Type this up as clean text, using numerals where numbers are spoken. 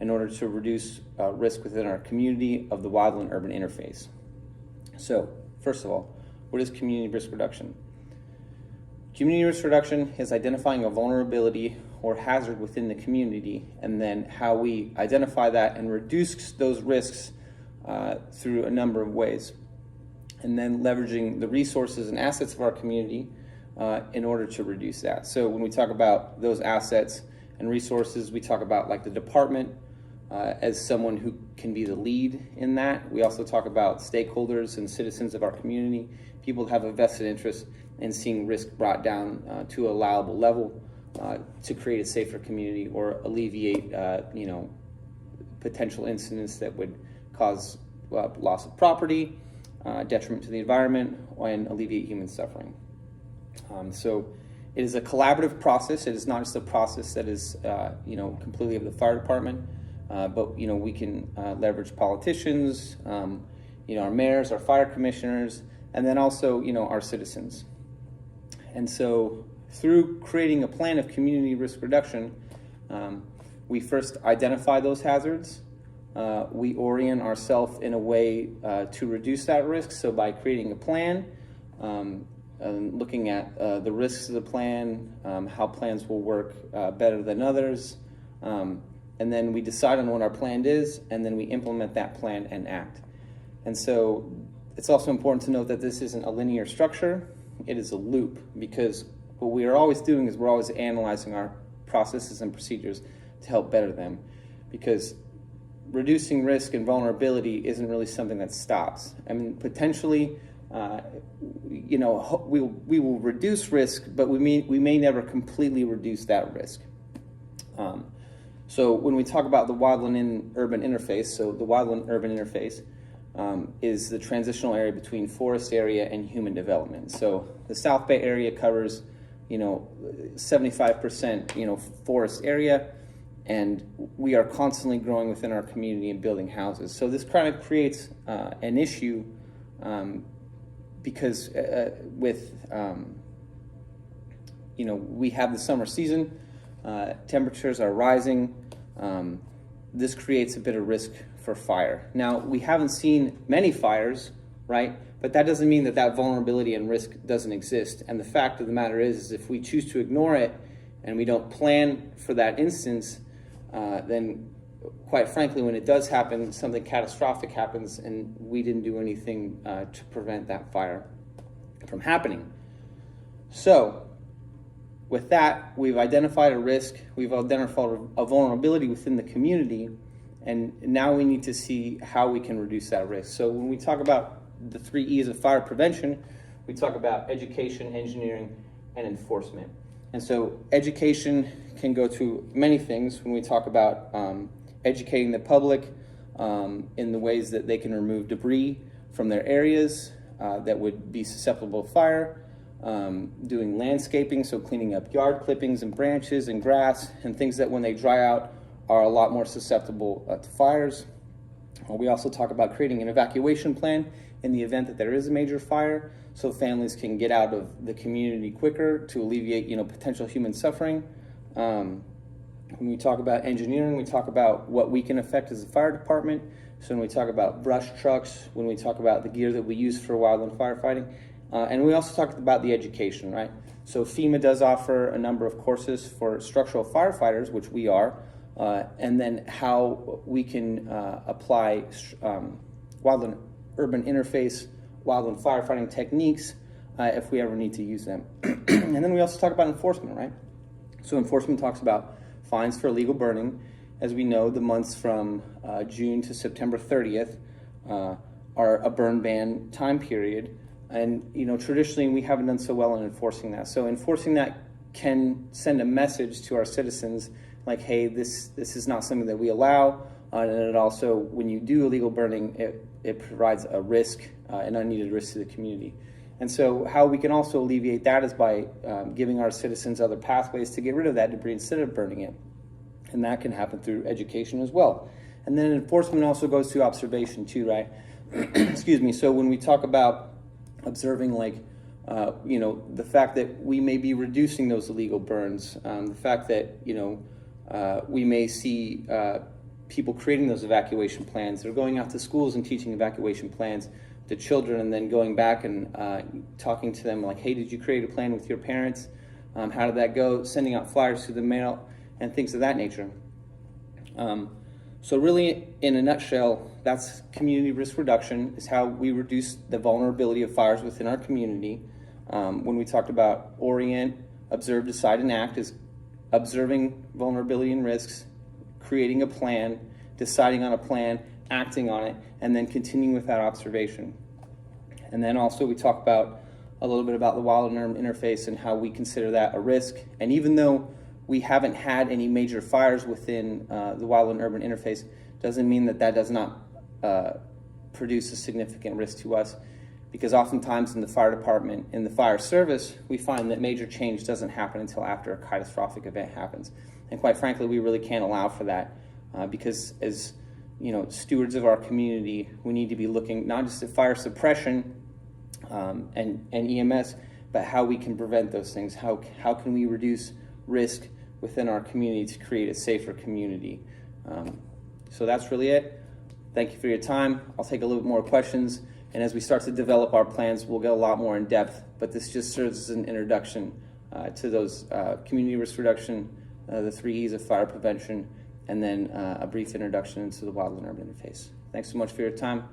in order to reduce risk within our community of the wildland-urban interface. So, first of all, what is community risk reduction? Community risk reduction is identifying a vulnerability or hazard within the community, and then how we identify that and reduce those risks through a number of ways, and then leveraging the resources and assets of our community in order to reduce that. So when we talk about those assets and resources, we talk about like the department as someone who can be the lead in that. We also talk about stakeholders and citizens of our community, people that have a vested interest in seeing risk brought down to a allowable level to create a safer community or alleviate potential incidents that would cause loss of property, detriment to the environment, and alleviate human suffering. So it is a collaborative process. It is not just a process that is completely of the fire department, but we can leverage politicians, our mayors, our fire commissioners, and then also our citizens. And so through creating a plan of community risk reduction, we first identify those hazards. We orient ourselves in a way to reduce that risk. So by creating a plan, looking at the risks of the plan, how plans will work better than others, and then we decide on what our plan is, and then we implement that plan and act. And so it's also important to note that this isn't a linear structure. It is a loop, because what we are always doing is we're always analyzing our processes and procedures to help better them, because reducing risk and vulnerability isn't really something that stops. I mean, potentially, we will reduce risk, but we may never completely reduce that risk. So when we talk about the wildland-urban interface, so the wildland-urban interface is the transitional area between forest area and human development. So the South Bay area covers 75% forest area, and we are constantly growing within our community and building houses. So this kind of creates an issue because we have the summer season, temperatures are rising. This creates a bit of risk for fire. Now, we haven't seen many fires, right? But that doesn't mean that vulnerability and risk doesn't exist. And the fact of the matter is if we choose to ignore it and we don't plan for that instance, then quite frankly, when it does happen, something catastrophic happens and we didn't do anything to prevent that fire from happening. So with that, we've identified a risk, we've identified a vulnerability within the community, and now we need to see how we can reduce that risk. So when we talk about the 3 E's of fire prevention, we talk about education, engineering, and enforcement. And so education can go to many things when we talk about educating the public in the ways that they can remove debris from their areas that would be susceptible to fire, doing landscaping, so cleaning up yard clippings and branches and grass and things that when they dry out are a lot more susceptible to fires. We also talk about creating an evacuation plan in the event that there is a major fire, so families can get out of the community quicker to alleviate potential human suffering. When we talk about engineering, we talk about what we can affect as a fire department. So when we talk about brush trucks, when we talk about the gear that we use for wildland firefighting, and we also talked about the education, right? So FEMA does offer a number of courses for structural firefighters, which we are, and then how we can apply wildland urban interface, wildland firefighting techniques if we ever need to use them. And then we also talk about enforcement, right? So enforcement talks about fines for illegal burning. As we know, the months from June to September 30th are a burn ban time period. And traditionally we haven't done so well in enforcing that. So enforcing that can send a message to our citizens like, hey, this is not something that we allow. And it also, when you do illegal burning, it provides a risk, an unneeded risk to the community. And so how we can also alleviate that is by giving our citizens other pathways to get rid of that debris instead of burning it. And that can happen through education as well. And then enforcement also goes to observation too, right? Excuse me. So when we talk about observing, like, the fact that we may be reducing those illegal burns, the fact that, we may see people creating those evacuation plans. They're going out to schools and teaching evacuation plans to children, and then going back and talking to them like, hey, did you create a plan with your parents? How did that go? Sending out flyers through the mail and things of that nature. So really, in a nutshell, that's community risk reduction, is how we reduce the vulnerability of fires within our community. When we talked about orient, observe, decide, and act, is observing vulnerability and risks, creating a plan, deciding on a plan, acting on it, and then continuing with that observation. And then also we talk about a little bit about the wild and urban interface and how we consider that a risk. And even though we haven't had any major fires within the wild and urban interface, doesn't mean that that does not produce a significant risk to us, because oftentimes in the fire department, in the fire service, we find that major change doesn't happen until after a catastrophic event happens. And quite frankly, we really can't allow for that, because as stewards of our community, we need to be looking not just at fire suppression and EMS, but how we can prevent those things. How can we reduce risk within our community to create a safer community? So that's really it. Thank you for your time. I'll take a little bit more questions, and as we start to develop our plans, we'll get a lot more in depth, but this just serves as an introduction to those community risk reduction, the 3 E's of fire prevention, and then a brief introduction into the wild and urban interface. Thanks so much for your time.